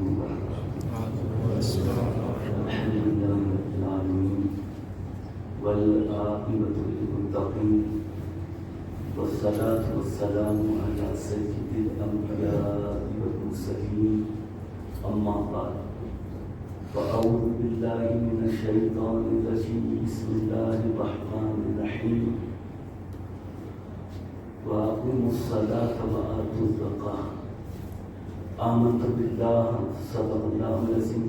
الحمد لله رب العالمين والعاقبة للمتقين والصلاة والسلام على سيد الأنبياء والمرسلين أما بعد فأعوذ بالله من الشيطان الرجيم بسم الله الرحمن الرحيم وأقيموا الصلاة وآتوا الزكاة آمنت بالله صدق الله العظيم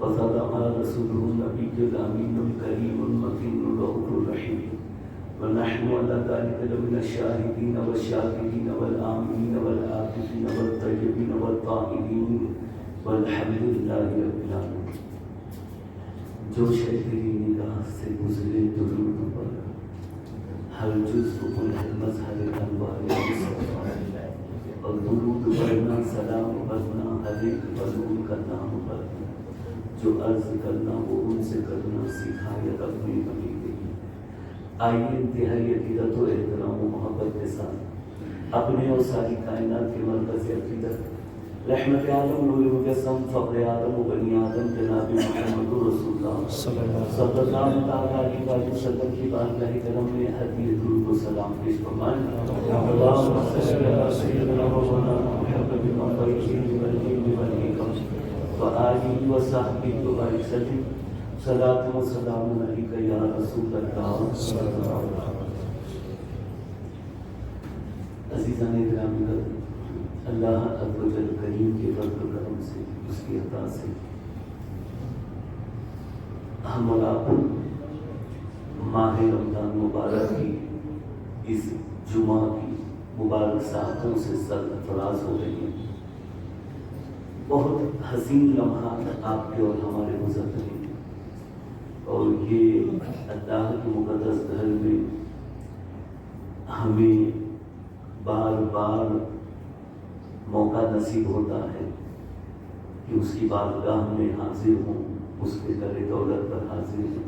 وصدق رسوله النبي الأمين الكريم المكين الرؤوف الرحيم ونحن على ذلك لمن الشاهدين والشاكرين والآمنين والعاكفين والطيبين والطاهرين والحمد لله رب العالمين. جو شے تیری نگاہ سے گزرے درود پر ہر جزو کل مظہر انوار مصطفیٰ اور درود پڑھنا سلام پڑھنا ہر ایک بلول کا نام پڑھنا جو عرض کرنا وہ ان سے کرنا سکھایت اپنی بنی گئی. آئیے انتہائی عقیدت و احترام و محبت کے ساتھ اپنے اور ساری کائنات کے مرکز عقیدت رحمت عالم نور مجسم فخر آدم و بنی آدم جناب محمد رسول اللہ صلی اللہ علیہ وسلم کی بارگاہ کرم میں ہدیہ درود و سلام پیش فرمائیں. اللہم صلی علی سیدنا مولانا محمد الطیبین والحکم وآلہ وصحبہ وسلم صلاۃ و سلام علیک یا رسول اللہ صلی اللہ علیہ وسلم. عزیزان گرامی، اللہ عز و جل کریم کے فضل و کرم سے اس کی عطا سے ہم اور آپ ماہ رمضان مبارک کی اس جمعہ کی مبارک ساعتوں سے سرفراز ہو رہی ہیں. بہت حسین لمحات آپ کے اور ہمارے گزر رہے ہیں اور یہ اللہ کے مقدس گھر میں ہمیں بار بار موقع نصیب ہوتا ہے کہ اس کی بارگاہ میں حاضر ہوں، اس کے در دولت پر حاضر ہوں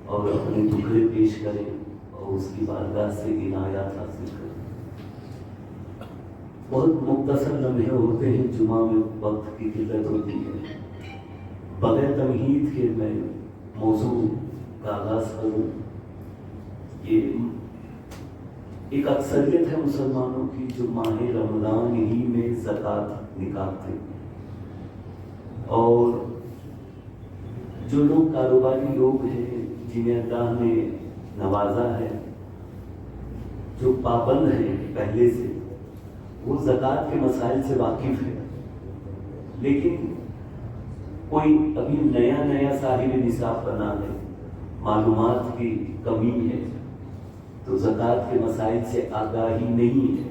اور اپنے ٹکڑے پیش کریں اور اس کی بارگاہ سے عنایات حاصل کریں. بہت مختصر لمحے ہوتے ہیں، جمعہ میں وقت کی قلت ہوتی ہے. بغیر تمہید کے میں موضوع کا آغاز کروں. یہ ایک اکثریت ہے مسلمانوں کی جو ماہ رمضان ہی میں زکوٰۃ نکالتے ہیں، اور جو لوگ کاروباری لوگ ہیں جنہیں اللہ نے نوازا ہے، جو پابند ہیں پہلے سے، وہ زکوٰۃ کے مسائل سے واقف ہے. لیکن کوئی ابھی نیا صاحب نصاب بنا ہے، معلومات کی کمی ہے تو زکوٰۃ کے مسائل سے آگاہی نہیں ہے،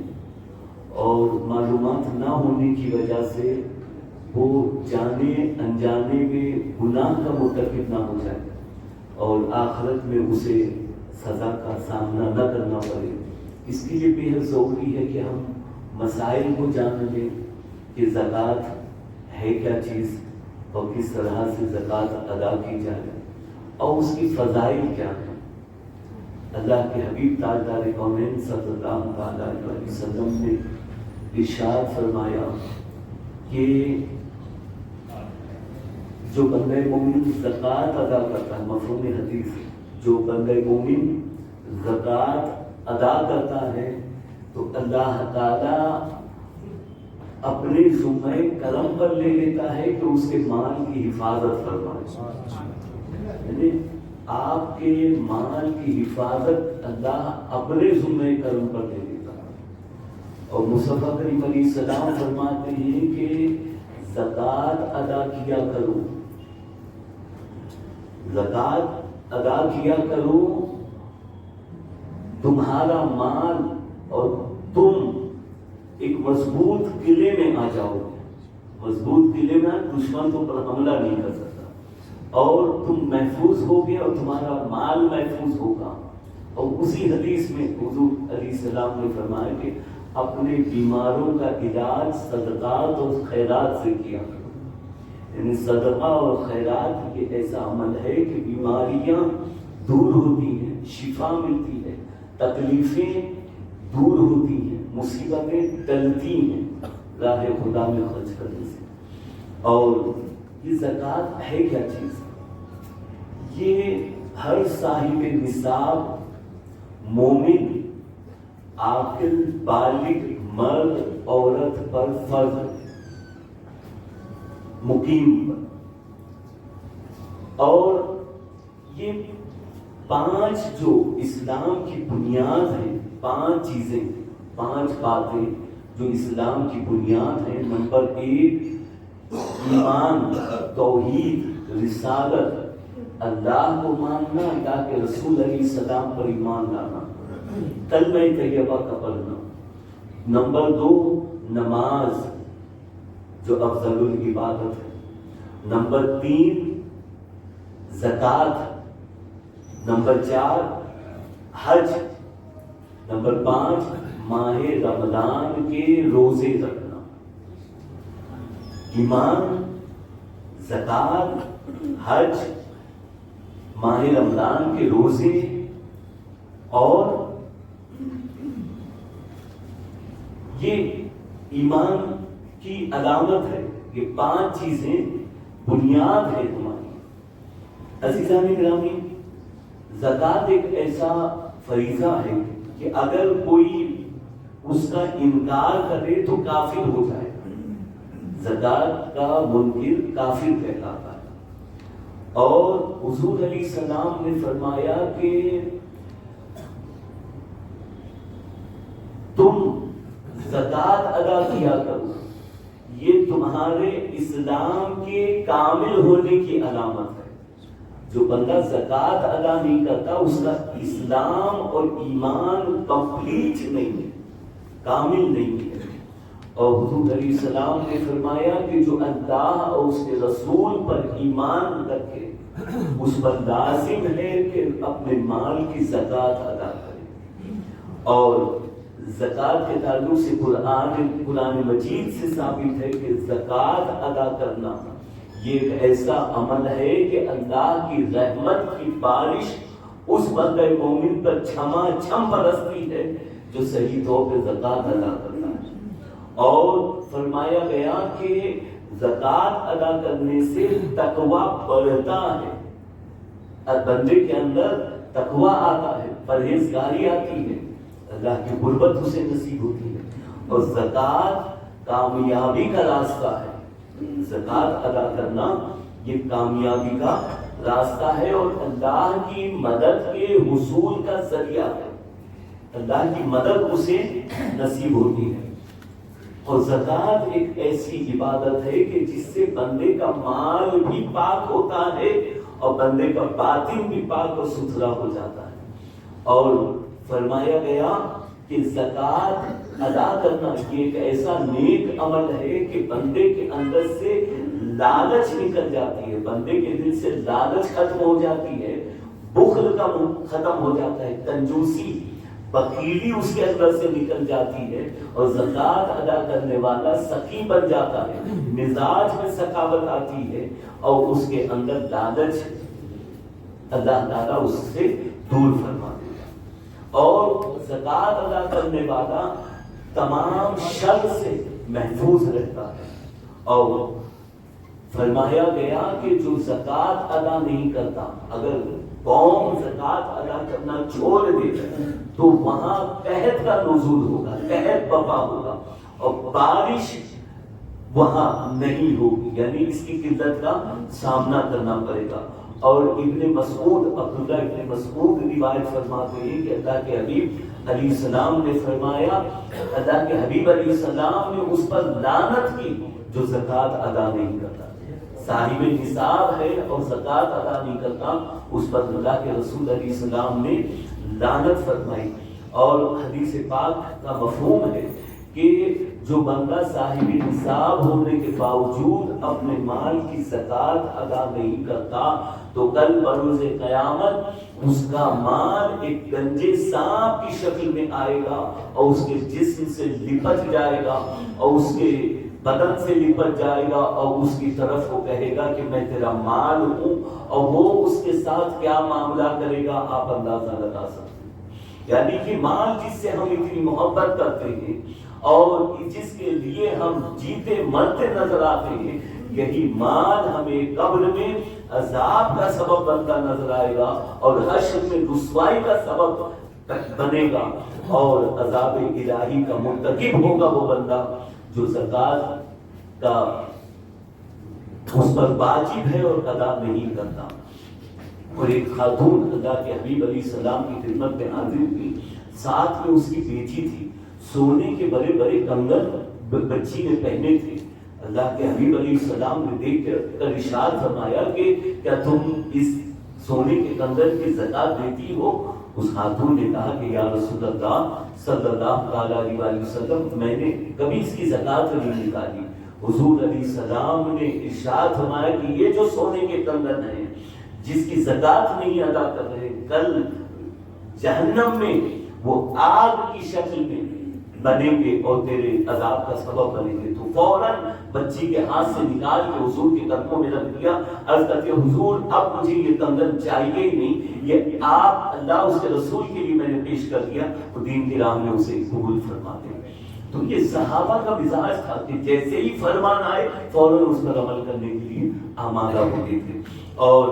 اور معلومات نہ ہونے کی وجہ سے وہ جانے انجانے میں گناہ کا مرتکب نہ ہو جائے اور آخرت میں اسے سزا کا سامنا نہ کرنا پڑے. اس کے لیے بے حد ضروری ہے کہ ہم مسائل کو جان لیں کہ زکوٰۃ ہے کیا چیز اور کس طرح سے زکوٰۃ ادا کی جائے اور اس کی فضائل کیا ہیں. اللہ کے حبیب تاجدار کونین صلی اللہ علیہ وسلم نے ارشاد فرمایا کہ جو بندہ مومن زکوٰۃ ادا کرتا ہے، مفہوم حدیث، جو بندہ مومن زکوٰۃ ادا کرتا ہے تو اللہ تعالیٰ اپنے ذمہ کرم پر لے لیتا ہے کہ اس کے مال کی حفاظت فرمائے. یعنی آپ کے مال کی حفاظت اللہ اپنے ذمہ کرم پر لے لیتا ہے. اور مصطفیٰ کریم علیہ السلام فرماتے ہیں کہ زکوٰۃ ادا کیا کرو، زکوٰۃ ادا کیا کرو، تمہارا مال اور تم ایک مضبوط قلعے میں آ جاؤ گے. مضبوط قلعے میں دشمن تو پر حملہ نہیں کر سکتا، اور تم محفوظ ہوگے اور تمہارا مال محفوظ ہوگا. اور اسی حدیث میں حضور علیہ السلام نے فرمایا کہ اپنے بیماروں کا علاج صدقات اور خیرات سے کیا کرو. یعنی صدقہ اور خیرات یہ ایسا عمل ہے کہ بیماریاں دور ہوتی ہیں، شفا ملتی ہے، تکلیفیں دور ہوتی ہیں، مصیبتیں ٹلتی ہیں راہ خدا میں خرچ کرنے سے. اور یہ زکوٰۃ ہے کیا چیز؟ یہ ہر صاحب نصاب مومن عاقل بالغ مرد عورت پر فرض ہے، مقیم پر۔ اور یہ 5 جو اسلام کی بنیاد ہیں، 5 چیزیں، 5 باتیں جو اسلام کی بنیاد ہیں۔ نمبر 1 ایمان، توحید، رسالت، اللہ کو ماننا، اللہ کے رسول علیہ السلام پر ایمان لانا، کلمہ طیبہ کا پڑھنا۔ نمبر 2 نماز جو افضل العبادت ہے۔ نمبر 3 زکوٰۃ۔ نمبر 4 حج۔ نمبر 5 ماہ رمضان کے روزے رکھنا۔ ایمان، زکوٰۃ، حج، ماہ رمضان کے روزے اور یہ ایمان کی علامت ہے۔ یہ 5 چیزیں بنیاد ہے تمہاری۔ عزیزان گرامی، زکوٰۃ ایک ایسا فریضہ ہے کہ اگر کوئی اس کا انکار کرے تو کافر ہو جائے گا۔ زکوٰۃ کا منکر کافر کہلاتا ہے۔ اور حضور علیہ السلام نے فرمایا کہ تم زکوٰۃ ادا کیا کرو، یہ تمہارے اسلام کے کامل ہونے کی علامت ہے۔ جو بندہ زکوٰۃ ادا نہیں کرتا اس کا اسلام اور ایمان کمپلیٹ نہیں ہے، کامل نہیں ہے۔ اور حضور علیہ السلام نے فرمایا کہ جو اللہ اور اس کے رسول پر ایمان رکھے اس پر لازم ہے کہ اپنے مال کی زکوٰۃ ادا کرے۔ اور زکوٰۃ کے تعلق سے قرآن مجید سے ثابت ہے کہ زکوٰۃ ادا کرنا یہ ایک ایسا عمل ہے کہ اللہ کی رحمت کی بارش اس بندہ مومن پر چھما چھم برستی ہے جو صحیح طور پہ زکوٰۃ ادا کرتا ہے۔ اور فرمایا گیا کہ زکوٰۃ ادا کرنے سے تقویٰ بڑھتا ہے، بندے کے اندر تقویٰ آتا ہے، پرہیزگاری آتی ہے، اللہ کی قربت اسے نصیب ہوتی ہے۔ اور زکوٰۃ کامیابی کا راستہ ہے۔ زکوٰۃ ادا کرنا یہ کامیابی کا راستہ ہے اور اللہ کی مدد کے حصول کا ذریعہ ہے۔ اللہ کی مدد اسے نصیب ہوتی ہے۔ اور زکوٰۃ ایک ایسی عبادت ہے کہ جس سے بندے کا مال بھی پاک ہوتا ہے اور بندے کا باطن بھی پاک اور ستھرا ہو جاتا ہے۔ اور فرمایا گیا کہ زکوٰۃ ادا کرنا یہ ایک ایسا نیک عمل ہے کہ بندے کے اندر سے لالچ نکل جاتی ہے، بندے کے دل سے لالچ ختم ہو جاتی ہے، بخل کا ختم ہو جاتا ہے، کنجوسی بخیلی اس کے اندر سے نکل جاتی ہے اور زکوٰۃ ادا کرنے والا سخی بن جاتا ہے، مزاج میں سخاوت آتی ہے اور اس کے اندر لالچ اللہ تعالیٰ اس سے دور فرما دیتا۔ اور زکوٰۃ ادا کرنے والا تمام شر سے محفوظ رہتا ہے۔ اور فرمایا گیا کہ جو زکوٰۃ ادا نہیں کرتا، اگر قوم زکوٰۃ ادا کرنا چھوڑ دے تو وہاں قحط کا نزول ہوگا، قحط برپا ہوگا اور بارش وہاں نہیں ہوگی، یعنی اس کی قلت کا سامنا کرنا پڑے گا۔ اور ابن مسعود، عبداللہ ابن مسعود روایت فرماتے ہیں کہ اللہ کے حبیب علیہ السلام نے فرمایا، اللہ کے حبیب علیہ السلام نے اس پر لعنت کی جو زکوٰۃ ادا نہیں کرتا، صاحب نصاب ہے اور زکوٰۃ ادا نہیں کرتا، اس پر اللہ کے رسول علیہ السلام نے لعنت فرمائی۔ اور حدیث پاک کا مفہوم ہے کہ جو بندہ صاحب نصاب ہونے کے باوجود اپنے مال کی زکوٰۃ ادا نہیں کرتا تو کل بروز قیامت اس کا مال ایک گنجے سانپ کی شکل میں آئے گا اور اس کے جسم سے لپٹ جائے گا اور اس کے بدن سے لپٹ جائے گا اور اس کی طرف وہ کہے گا کہ میں تیرا مال ہوں، اور وہ اس کے ساتھ کیا معاملہ کرے گا آپ اندازہ لگا سکتے ہیں۔ یعنی کہ مال جس سے ہم اتنی محبت کرتے ہیں اور جس کے لیے ہم جیتے مرتے نظر آتے ہیں، یہی مال ہمیں قبر میں عذاب کا سبب بنتا نظر آئے گا اور حشر میں رسوائی کا سبب بنے گا، اور عذاب الہی کا مرتکب ہوگا وہ بندہ جو زکات کا اس پر واجب ہے اور ادا نہیں کرتا۔ اور ایک خاتون اللہ کے حبیب علیہ السلام کی خدمت میں حاضر ہوئی، ساتھ میں اس کی بیٹی تھی، سونے کے بڑے بڑے کنگن بچی نے پہنے تھے۔ اللہ کے حبیب علیہ السلام نے دیکھ کر ارشاد فرمایا کہ کیا تم اس سونے کے کنگن کی زکات دیتی ہو؟ اس خاتون نے کہا کہ یا رسول اللہ صلی اللہ علیہ وسلم، میں نے کبھی اس کی زکات نہیں نکالی۔ حضور علیہ السلام نے ارشاد فرمایا کہ یہ جو سونے کے کنگن ہیں جس کی زکات نہیں ادا کر رہے، کل جہنم میں وہ آگ کی شکل میں بنیں گے اور تیرے عذاب کا سبب بنیں گے۔ تو فوراً بچی کے ہاتھ سے نکال کے حضور کے قدموں میں رکھ دیا، عرض کرتے حضور اب مجھے یہ کنگن چاہیے ہی نہیں، یہ آپ اللہ اس کے رسول کے لیے میں نے پیش کر دیا، تو دین کی راہ میں اسے قبول فرما دیں۔ تو یہ صحابہ کا مزاج تھا کہ جیسے ہی فرمان آئے فوراً اس پر عمل کرنے کے لیے آمادہ ہوتے تھے۔ اور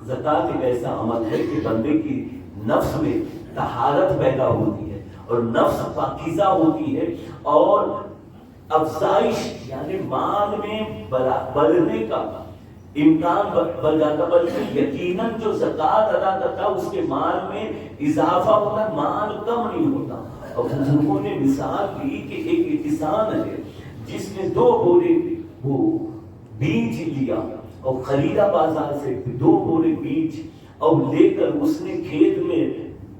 زکات ایک ایسا عمل ہے کہ بندے کی نفس میں طہارت پیدا ہوتی ہے اور نفس پاکیزہ ہوتی ہے، اور افزائش یعنی مال میں بڑھنے کا امکان بڑھ جاتا، بلکہ یقیناً جو زکات ادا کرتا اس کے مال میں اضافہ ہوتا ہے، مال کم نہیں ہوتا۔ اور بزرگوں نے مثال دی کہ ایک کسان ہے جس نے 2 بورے وہ بیج لیا اور خریدا بازار سے 2 بورے بیج، اور لے کر اس نے کھیت میں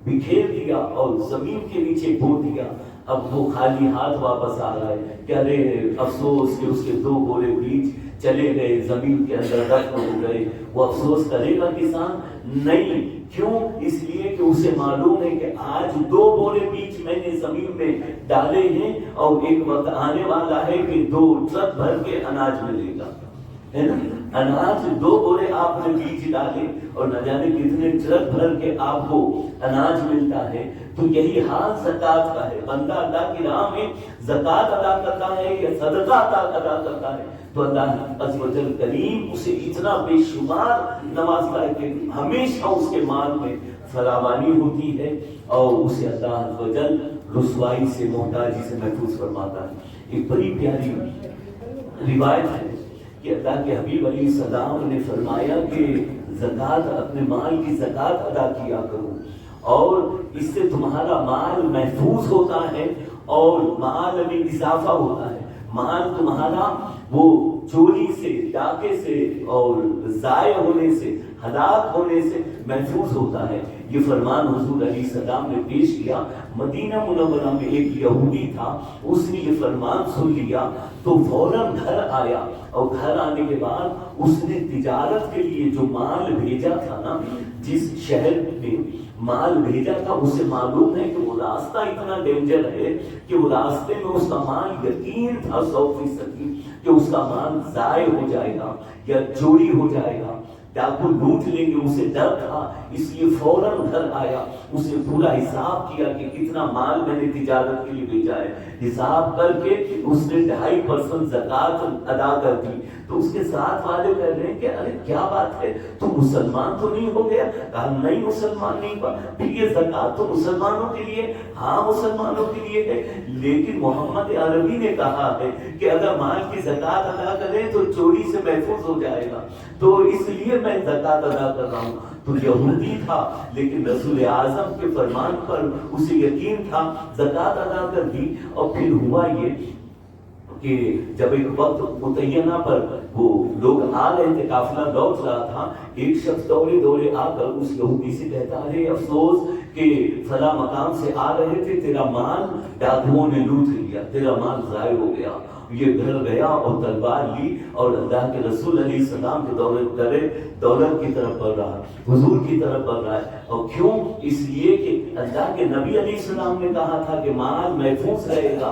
بکھیر دیا اور زمین کے نیچے بو دیا۔ اب وہ خالی ہاتھ واپس آ رہا ہے کہ ارے افسوس کہ اس کے 2 بورے بیج چلے گئے، زمین کے اندر دفن ہو گئے۔ وہ افسوس کرے گا کسان؟ نہیں۔ کیوں؟ اس لیے کہ اسے معلوم ہے کہ آج 2 بورے بیج میں نے زمین میں ڈالے ہیں، اور ایک وقت آنے والا ہے کہ 2 ٹرک بھر کے اناج ملے گا، ہے نا؟ اناج 2 بورے آپ نے بیج ڈالے اور نہ جانے کتنے ٹرک بھر کے آپ کو اناج ملتا ہے۔ تو یہی حال زکات کا ہے۔ بندہ اللہ کی راہ میں زکات ادا کرتا ہے یا صدقہ ادا کرتا ہے تو اللہ عز و جل کریم اسے اتنا بے شمار نوازتا ہے کہ ہمیشہ اس کے مال میں فراوانی ہوتی ہے، اور اسے اللہ عز و جل رسوائی سے، محتاجی سے محفوظ فرماتا ہے۔ ایک بڑی پیاری روایت ہے کہ اللہ کے حبیب علیہ السلام نے فرمایا کہ زکات، اپنے مال کی زکات ادا کیا کرو، اور اس سے تمہارا مال محفوظ ہوتا ہے اور مال میں اضافہ ہوتا ہے۔ مال تمہارا وہ چوری سے، ڈاکے سے اور ضائع ہونے سے، ہلاک ہونے سے محفوظ ہوتا ہے۔ یہ فرمان حضور علیہ السلام نے پیش کیا۔ مدینہ منورہ میں ایک یہودی تھا، اس نے یہ فرمان سن لیا تو فوراً گھر آیا، اور گھر آنے کے بعد اس نے تجارت کے لیے جو مال بھیجا تھا نا، جس شہر میں مال بھیجا تھا، اسے معلوم ہے کہ وہ راستہ اتنا ڈینجر ہے کہ وہ راستے میں اس کا مال یقین تھا 100% کہ اس کا مال ضائع ہو جائے گا یا چوری ہو جائے گا، ڈاکو لوٹ لیں گے، اسے ڈر تھا، اس لیے فوراً گھر آیا، اس نے پورا حساب کیا کہ کتنا مال میں نے تجارت کے لیے بھیجا ہے، حساب کر کے اس نے 2.5% زکات ادا کر دی۔ تو اس کے ساتھ والے کہہ رہے ہیں کہ ارے کیا بات ہے، تو مسلمان تو نہیں ہو گیا؟ کہا نہیں، مسلمان نہیں ہوا۔ پھر یہ زکات تو مسلمانوں کے لیے؟ ہاں مسلمانوں کے لیے ہے، لیکن محمد عربی نے کہا ہے کہ اگر مال کی زکات ادا کریں تو چوری سے محفوظ ہو جائے گا، تو اس لیے میں زکات ادا کر رہا ہوں۔ تو یہودی تھا لیکن رسول اعظم کے فرمان پر اسے یقین تھا، زکات ادا کر دی۔ اور پھر ہوا یہ کہ جب ایک وقت متعینہ پر وہ لوگ آ رہے تھے، قافلہ لوٹ رہا تھا، ایک شخص دوڑے آ کر اس یہودی سے کہتا ہے افسوس کہ فلاں مقام سے آ رہے تھے، تیرا مال ڈاکوؤں نے لوٹ لیا، تیرا مال ضائع ہو گیا۔ یہ گھر گیا اور تلوار لی اور اللہ کے رسول علیہ السلام کے دولت کی طرف بڑھ رہا ہے، حضور کی طرف بڑھ رہا ہے۔ اور کیوں؟ اس لیے کہ اللہ کے نبی علیہ السلام نے کہا تھا کہ مال محفوظ رہے گا،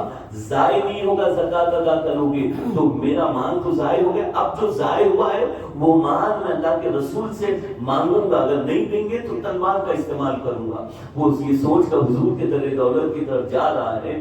ضائع نہیں ہوگا، زکات ادا کرو گے تو میرا مال تو ضائع ہو گیا، اب جو ضائع ہوا ہے وہ مال میں اللہ کے رسول سے مانگوں گا، اگر نہیں دیں گے تو تلوار کا استعمال کروں گا۔ وہ یہ سوچ کر حضور کے در دولت کی طرف جا رہا ہے،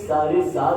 7.5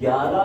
11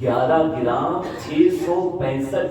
665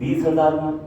20,000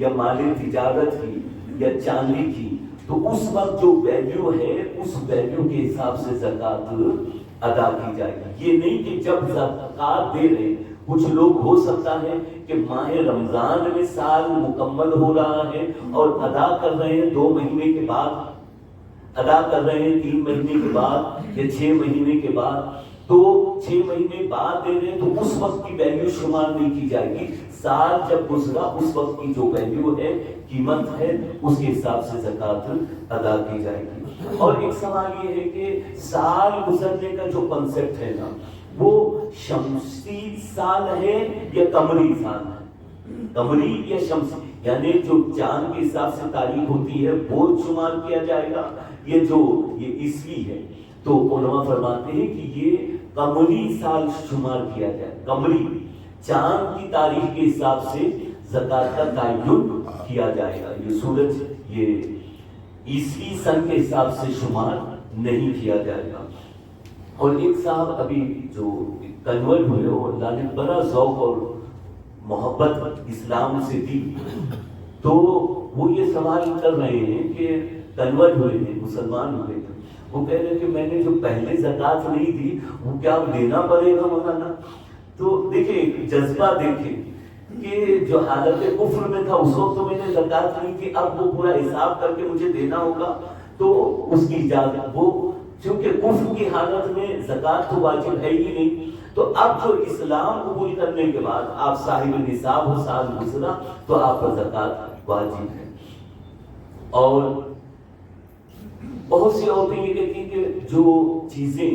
یا مال تجارت کی یا چاندی کی، تو اس وقت جو ویلیو ہے اس ویلیو کے حساب سے زکوٰۃ ادا کی جائے گی۔ یہ نہیں کہ جب زکوٰۃ دے رہے، کچھ لوگ ہو سکتا ہے کہ ماہ رمضان میں سال مکمل ہو رہا ہے اور ادا کر رہے ہیں 2 مہینے کے بعد، ادا کر رہے ہیں 3 مہینے کے بعد یا 6 مہینے کے بعد، تو 6 مہینے بعد دے رہے ہیں تو اس وقت کی ویلیو شمار نہیں کی جائے گی۔ سال جب گزرا اس وقت کی جو ویلیو ہے، قیمت ہے، اس کے حساب سے زکوٰۃ ادا کی جائے گی۔ اور ایک سوال یہ ہے کہ سال گزرنے کا جو کنسیپٹ ہے نا، وہ شمسی سال ہے یا قمری سال ہے؟ قمری یا شمسی، یعنی جو چاند کے حساب سے تاریخ ہوتی ہے وہ شمار کیا جائے گا، یہ عیسوی ہے؟ تو علماء فرماتے ہیں کہ یہ قمری سال شمار کیا جائے، قمری چاند کی تاریخ کے حساب سے زکوٰۃ کا تعین کیا جائے گا۔ یہ سورج یہ عیسوی سن کے حساب سے شمار نہیں کیا جائے گا۔ اور ایک صاحب ابھی جو کنورٹ ہوئے اور اللہ نے بڑا ذوق اور محبت اسلام سے دی، تو وہ یہ سوال کر رہے ہیں کہ کنورٹ ہوئے ہیں، مسلمان ہوئے ہیں، وہ کہہ رہے ہیں کہ میں نے جو پہلے زکوٰۃ نہیں دی وہ کیا دینا پڑے گا مولانا؟ تو دیکھیں جذبہ دیکھیں کہ جو حالت کفر میں تھا اس وقت تو میں نے زکوٰۃ نہیں کی، اب وہ پورا حساب کر کے مجھے دینا ہوگا، تو اس کی اجازت، وہ چونکہ کفر کی حالت میں زکوٰۃ تو واجب ہے ہی نہیں، تو اب جو اسلام قبول کرنے کے بعد آپ صاحب نصاب ہو، سال گزرا، تو آپ پر زکوٰۃ واجب ہے۔ اور بہت سی عورتیں یہ کہتی ہیں کہ جو چیزیں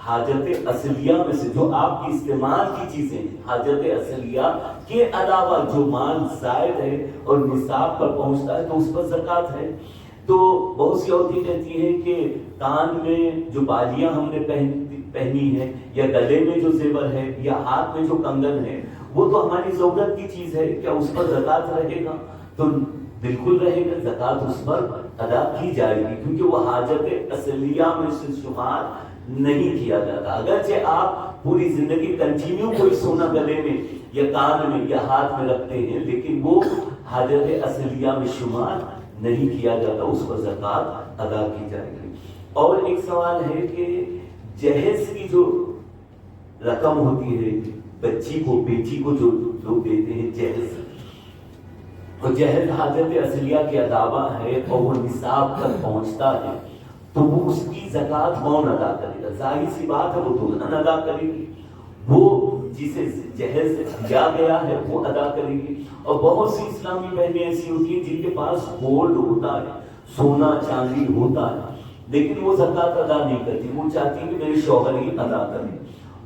حاجت اصلیہ میں سے، جو آپ کی استعمال کی چیزیں حاجت اصلیہ کے علاوہ جو مال زائد ہے اور نصاب پر پہنچتا ہے تو اس پر زکوٰۃ ہے۔ تو بہت سی عورتیں کہتی ہیں کہ کان میں جو بالیاں ہم نے پہنی ہے، یا گلے میں جو زیور ہے، یا ہاتھ میں جو کنگن ہے، وہ تو ہماری ضرورت کی چیز ہے، کیا اس پر زکوٰۃ رہے گا؟ تو بالکل رہے گا، زکوٰۃ اس پر ادا کی جائے گی، کیونکہ وہ حاجت اصلیہ میں سے شمار نہیں کیا جاتا۔ اگرچہ آپ پوری زندگی کنٹینیو کوئی سونا گلے میں یا کان میں یا ہاتھ میں رکھتے ہیں، لیکن وہ حاجت اصلیہ میں شمار نہیں کیا جاتا، اس پر زکوٰۃ ادا کی جائے گی۔ اور ایک سوال ہے کہ جہیز کی جو رقم ہوتی ہے بچی کو، بیٹی کو جو لوگ دیتے ہیں جہیز، اور جہیز حاجت اصلیہ کے علاوہ ہے اور وہ نصاب تک پہنچتا ہے، تو وہ اس کی زکوٰۃ کون ادا کرے گا؟ ظاہر سی بات ہے وہ دلہن ادا کرے گی، وہ جسے جہیز دیا گیا ہے وہ ادا کرے گی۔ اور بہت سی اسلامی بہنیں ایسی ہوتی ہیں جن کے پاس گولڈ ہوتا ہے، سونا چاندی ہوتا ہے، لیکن وہ زکوٰۃ ادا نہیں کرتی، وہ چاہتی ہیں کہ میرے شوہر ہی ادا کریں۔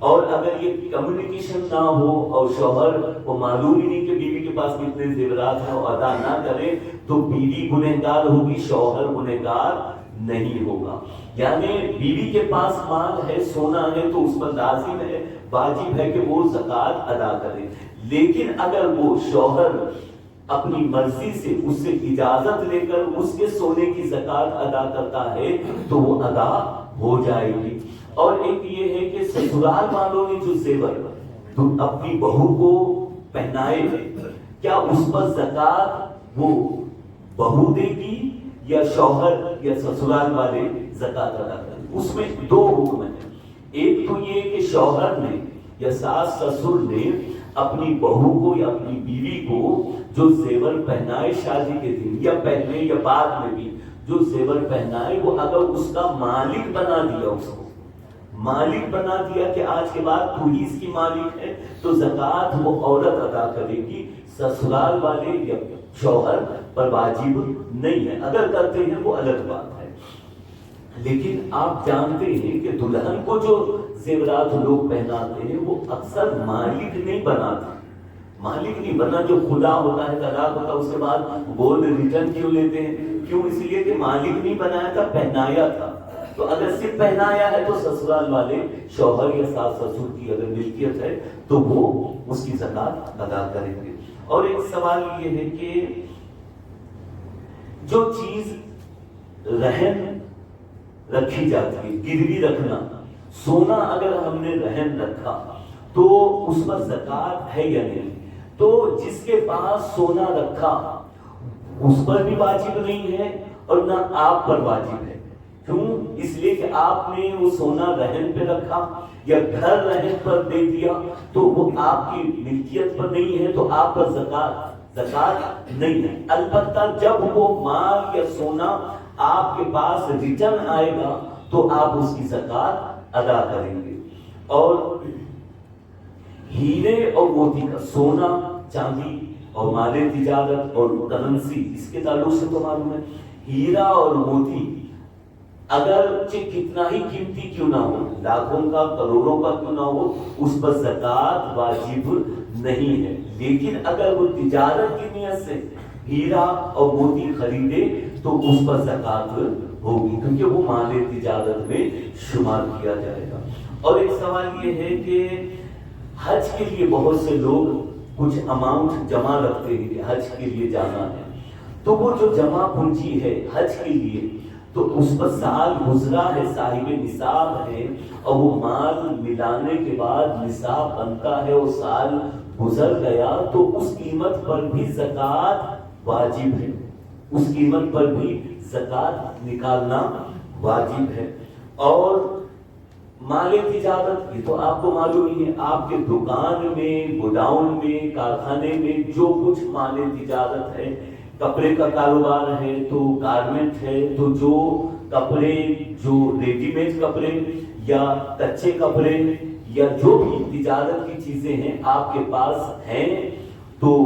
اور اگر یہ کمیونیکیشن نہ ہو اور شوہر کو معلوم ہی نہیں کہ بیوی کے پاس کتنے زیورات ہیں اور ادا نہ کرے، تو بیوی گنہگار ہوگی، شوہر گنہگار نہیں ہوگا۔ یعنی بیوی کے پاس مال ہے، سونا ہے، تو اس پر لازم ہے، واجب ہے کہ وہ زکوٰۃ ادا کرے۔ لیکن اگر وہ شوہر اپنی مرضی سے اس سے اجازت لے کر اس کے سونے کی زکوٰۃ ادا کرتا ہے تو وہ ادا ہو جائے گی۔ اور ایک یہ ہے کہ سسرال والوں نے جو زیور اپنی بہو کو پہنائے ہیں، کیا اس پر زکوٰۃ وہ بہو دے گی یا شوہر یا سسرال والے زکوٰۃ ادا کریں گے؟ اس میں 2 حکم ہیں۔ ایک تو یہ کہ شوہر نے یا ساس سسر نے اپنی بہو کو یا اپنی بیوی کو جو زیور پہنائے شادی کے دن یا پہلے یا بعد میں بھی جو زیور پہنائے، وہ اگر اس کا مالک بنا دیا، اس کو مالک بنا دیا کہ آج کے بعد تو ہی اس کی مالک ہے، تو زکوٰۃ وہ عورت ادا کرے گی، سسرال والے یا شوہر پر واجب نہیں ہے، اگر کرتے ہیں وہ الگ بات ہے۔ لیکن آپ جانتے ہیں کہ دلہن کو جو زیورات لوگ پہناتے ہیں وہ اکثر مالک نہیں بناتے، مالک نہیں بننا، جو خدا ہوتا ہے، طلاق ہوتا ہے، اس کے بعد گولڈ ریٹرن کیوں لیتے ہیں؟ کیوں؟ اس لیے کہ مالک نہیں بنایا تھا، پہنایا تھا۔ تو اگر صرف پہنایا ہے تو سسرال والے شوہر یا ساس سسر کی اگر ملکیت ہے تو وہ اس کی زکوٰۃ ادا کریں گے۔ اور ایک سوال یہ ہے کہ جو چیز رہن رکھی جاتی ہے، گروی رکھنا، سونا اگر ہم نے رہن رکھا تو اس پر زکوٰۃ ہے یا نہیں؟ تو جس کے پاس سونا رکھا اس پر بھی واجب نہیں ہے اور نہ آپ پر واجب ہے. کیوں؟ اس لیے کہ آپ نے وہ سونا رہن پہ رکھا یا گھر رہن پر دے دیا تو وہ آپ کی ملکیت پر نہیں ہے، تو آپ پر زکات نہیں ہے. البتہ جب وہ مال یا سونا آپ کے پاس ریٹرن آئے گا تو آپ اس کی زکات ادا کریں گے. اور ہیرے اور موتی کا، سونا چاندی اور مال تجارت اور کرنسی، اس کے تعلق سے تو معلوم ہے ہیرا اور موتی اگرچہ کتنا ہی قیمتی کیوں نہ ہو، لاکھوں کا کروڑوں کا کیوں نہ ہو، اس پر زکات واجب نہیں ہے. لیکن اگر وہ تجارت کی نیت سے ہیرا اور موتی خریدے تو اس پر زکات ہوگی، کیونکہ وہ مال تجارت میں شمار کیا جائے گا. اور ایک سوال یہ ہے کہ حج کے لیے بہت سے لوگ کچھ اماؤنٹ جمع رکھتے ہیں کہ حج کے لیے جانا ہے، تو وہ جو جمع پونجی ہے حج کے لیے تو اس پر سال گزرا ہے، صاحب نصاب ہے، اور وہ مال ملانے کے بعد نصاب بنتا ہے اور سال گزر گیا تو اس قیمت پر بھی زکات واجب ہے، اس قیمت پر بھی زکات نکالنا واجب ہے. اور مال تجارت، یہ تو آپ کو معلوم ہی ہے، آپ کے دکان میں، گوداؤن میں، کارخانے میں جو کچھ مال تجارت ہے، کپڑے کا کاروبار ہے تو گارمنٹ ہے تو جو کپڑے، جو ریڈی میڈ کپڑے یا کچے کپڑے یا جو بھی تجارت کی چیزیں ہیں آپ کے پاس ہیں تو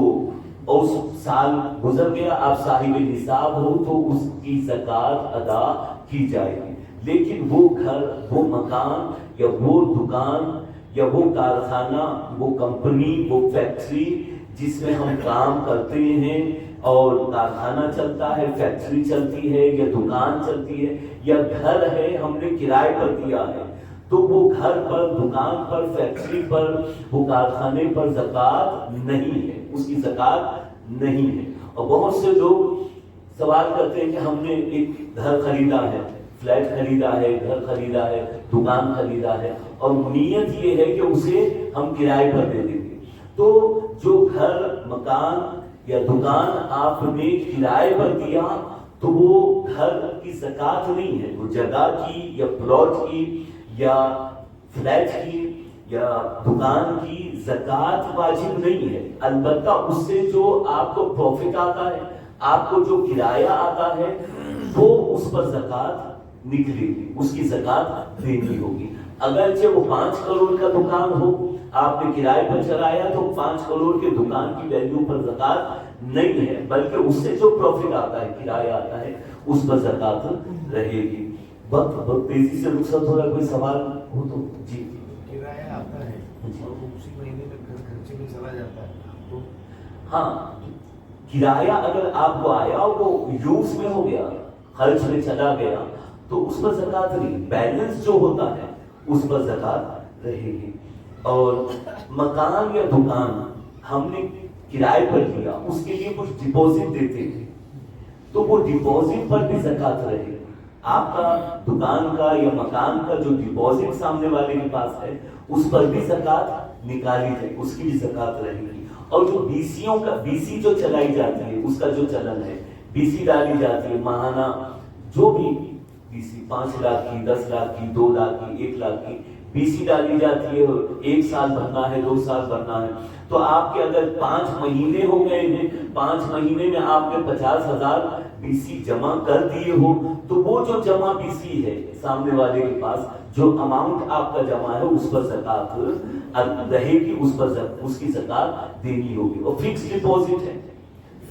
اس سال گزر گیا، آپ صاحب نصاب ہو تو اس کی زکات ادا کی جائے گی. لیکن وہ گھر، وہ مکان یا وہ دکان یا وہ کارخانہ، وہ کمپنی، وہ فیکٹری جس میں ہم کام کرتے ہیں اور کارخانہ چلتا ہے، فیکٹری چلتی ہے یا دکان چلتی ہے یا گھر ہے ہم نے کرائے پر دیا ہے، تو وہ گھر پر، دکان پر، فیکٹری پر، وہ کارخانے پر زکات نہیں ہے، اس کی زکات نہیں ہے. اور بہت سے لوگ سوال کرتے ہیں کہ ہم نے ایک گھر خریدا ہے، فلیٹ خریدا ہے، گھر خریدا ہے، دکان خریدا ہے اور نیت یہ ہے کہ اسے ہم کرائے پر دے دیں گے. تو جو گھر، مکان یا دکان آپ نے کرائے پر دیا تو وہ گھر کی زکات نہیں ہے، وہ جگہ کی یا پلاٹ کی یا فلیٹ کی یا دکان کی زکات واجب نہیں ہے. البتہ اس سے جو آپ کو پروفٹ آتا ہے، آپ کو جو کرایہ آتا ہے وہ اس پر زکات نکلے گی، اس کی زکات دینی ہوگی. اگرچہ وہ 5 کروڑ کا دکان ہو، آپ نے کرائے پر چلایا تو 5 کروڑ کے دکان کی ویلیو پر زکات نہیں ہے، بلکہ اس سے جو پروفٹ آتا ہے، کرایہ آتا ہے، اس پر زکات رہے گی. وقت بہت تیزی سے رخصت ہو رہا ہے، کوئی سوال ہو تو جی. کرایہ آتا ہے اور وہ اسی مہینے میں خرچے میں چلا جاتا ہے تو ہاں، کرایہ اگر آپ کو آیا وہ یوز میں ہو گیا، خرچ میں چلا گیا تو اس پر زکات نہیں، بیلنس جو ہوتا ہے اس پر زکات رہے گی. اور مکان یا دکان ہم نے کرائے پر لیا، اس کے لیے کچھ ڈپوزٹ دیتے ہیں تو وہ ڈپوزٹ پر بھی زکات رہے گی. آپ کا دکان کا یا مکان کا جو ڈپوزٹ سامنے والے کے پاس ہے اس پر بھی زکات نکالی جائے، اس کی بھی زکات رہے گی. اور جو بیسیوں کا، بیسی جو چلائی جاتی ہے، اس کا جو چلن ہے، بیسی ڈالی جاتی ہے ماہانہ، جو بھی بیسی 5 لاکھ کی، 10 لاکھ کی، 2 لاکھ کی، 1 لاکھ کی بیسی ڈالی جاتی ہے، 1 سال بھرنا ہے، 2 سال بھرنا ہے، تو آپ کے اگر 5 مہینے ہو گئے ہیں، 5 مہینے میں آپ نے 50,000 بیسی جمع کر دیے ہو تو وہ جو جمع بیسی ہے سامنے والے کے پاس، جو اماؤنٹ آپ کا جمع ہے اس پر زکات رہے گی، اس کی زکات دینی ہوگی. اور فکس ڈپوزٹ ہے،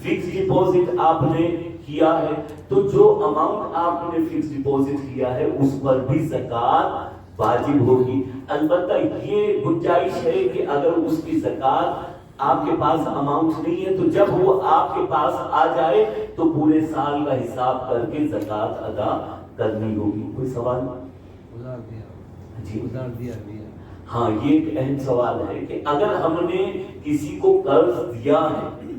فکس ڈپوزٹ آپ نے کیا ہے تو جو اماؤنٹ آپ نے فکس ڈپوزٹ کیا ہے اس پر بھی زکات واجب ہوگی. البتہ یہ گنجائش ہے کہ اگر اس کی زکات آپ کے پاس اماؤنٹ نہیں ہے تو جب وہ آپ کے پاس آ جائے تو پورے سال کا حساب کر کے زکات ادا کرنی ہوگی. کوئی سوال؟ جی ہاں، یہ ایک اہم سوال ہے کہ اگر ہم نے کسی کو قرض دیا ہے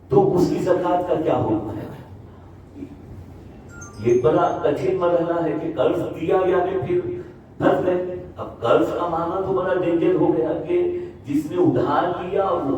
تو اس کی زکات کا کیا ہوگا؟ یہ بڑا کٹھن مرحلہ ہے کہ قرض دیا یعنی پھر پھنس گئے. اب قرض کا معنی تو بڑا ڈینجر ہو گیا کہ جس نے ادھار لیا وہ